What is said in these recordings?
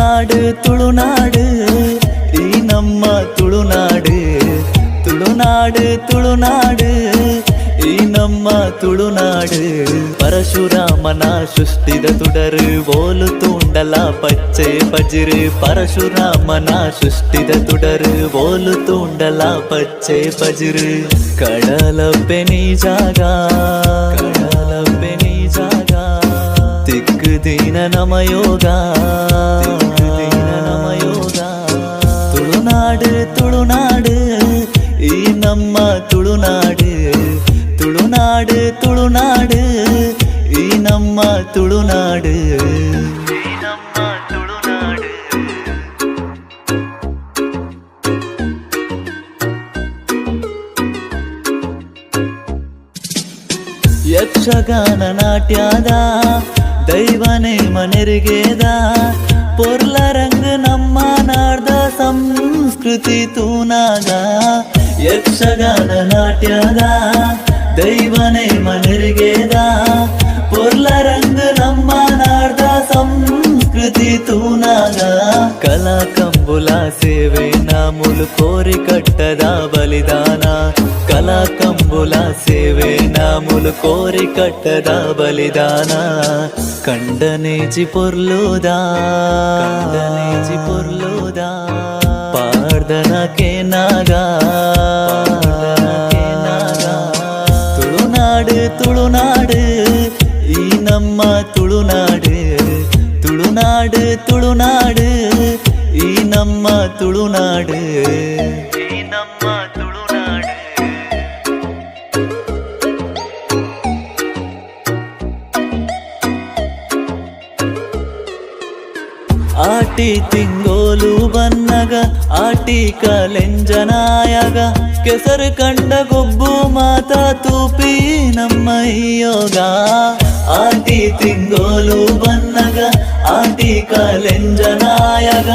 ತುಳುನಾಡು ತುಳುನಾಡು ಈ ನಮ್ಮ ತುಳುನಾಡು ತುಳುನಾಡು ತುಳುನಾಡು ಈ ನಮ್ಮ ತುಳುನಾಡು ಪರಶುರಾಮನ ಸೃಷ್ಟಿದ ತುಡರು ಓಲು ತೂಂಡಲ ಪಚ್ಚೆ ಪಜಿರು ಪರಶುರಾಮನ ಸೃಷ್ಟಿದ ತುಡರು ಓಲು ತೂಂಡಲ ಪಚ್ಚೆ ಪಜಿರು ಕಡಲಪ್ಪೆ ನೀ ಜಾಗ ಕಡಲಪ್ಪೆ ನೀ ಜಾಗ ತಿಕ್ಕು ದೀನ ನಮ ಯೋಗ ದೀನ ನಮ ಯೋಗ ತುಳುನಾಡು ತುಳುನಾಡು ಈ ನಮ್ಮ ತುಳುನಾಡು ತುಳುನಾಡು ತುಳುನಾಡು ಈ ನಮ್ಮ ತುಳುನಾಡು ಈ ನಮ್ಮ ತುಳುನಾಡು ಯಕ್ಷಗಾನ ನಾಟ್ಯದ ದೈವನೇ ಮನೆರಿಗೆದ ಪೊರ್ಲ ರಂಗ ನಮ್ಮ ನಾಡ್ದ ಸಂಸ್ಕೃತಿ ತೂನಾಗ ಯಕ್ಷಗಾನ ನಾಟ್ಯದ ದೈವನೇ ಮನೆರಿಗೆದ ಪೊರ್ಲ ರಂಗ ನಮ್ಮ ನಾಡ್ದ ಸಂಸ್ಕೃತಿ ತೂನಾಗ ಕಲಾ ಕಂಬುಲ ಸೇವೆ ನಾಮುಲು ಕೋರಿ ಕಟ್ಟದ ಬಲಿದಾನ ಕಲಾ ಕಂಬುಲ ಸೇವೆ ನಾಮುಲು ಕೋರಿ ಕಟ್ಟದ ಬಲಿದಾನ ಕಂಡನೇಜಿ ಪೊರ್ಲುದಾ ಕಂಡನೇಜಿ ಪೊರ್ಲುದಾ ಪಾರ್ದನ ಕೇನಾಗ ತುಳುನಾಡು ತುಳುನಾಡು ಈ ನಮ್ಮ ತುಳುನಾಡು ತುಳುನಾಡು ತುಳುನಾಡು ಈ ನಮ್ಮ ತುಳುನಾಡು ಈ ನಮ್ಮ ತುಳುನಾಡು ಆಟಿ ತಿಂಗೋಲು ಬನ್ನಗ ಆಟಿ ಕಲೆಂಜನಾಯಗ ಕೆಸರು ಕಂಡ ಗೊಬ್ಬು ಮಾತ ತೂಪಿ ನಮ್ಮ ಯೋಗ ಆಟಿ ತಿಂಗೋಲು ಬನ್ನಗ ಆಟಿ ಕಲೆಂಜನಾಯಗ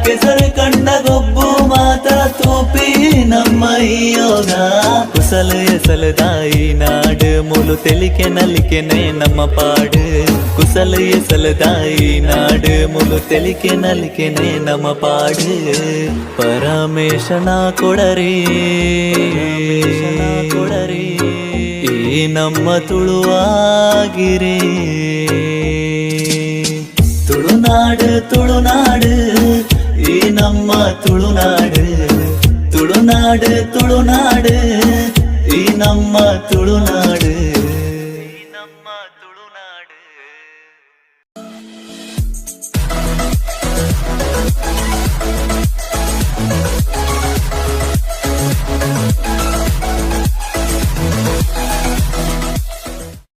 ಕೆಸರು ಕಂಡ ಗೊಬ್ಬು ಮಾತ ತೂಪಿ ನಮ್ಮ ಯೋಗ ಕುಸಲ ಎಸಲದಾಯಿ ನಾಡು ಮುಲು ತೆಲಿಕೆ ನಲಿಕೆನೆ ನಮ್ಮ ಪಾಡು ಕುಸಲ ಎಸಲದಾಯಿ ನಾಡು ಮುಲು ತೆಲಿಕೆ ನಲಿಕೆನೆ ನಮ್ಮ ಪಾಡು ಪರಮೇಶನ ಕೊಡರಿ ಕೊಡರಿ ಈ ನಮ್ಮ ತುಳುವಾಗಿರಿ ತುಳುನಾಡು ತುಳುನಾಡು ಈ ನಮ್ಮ ತುಳುನಾಡು ತುಳುನಾಡು ತುಳುನಾಡು ಈ ನಮ್ಮ ತುಳುನಾಡು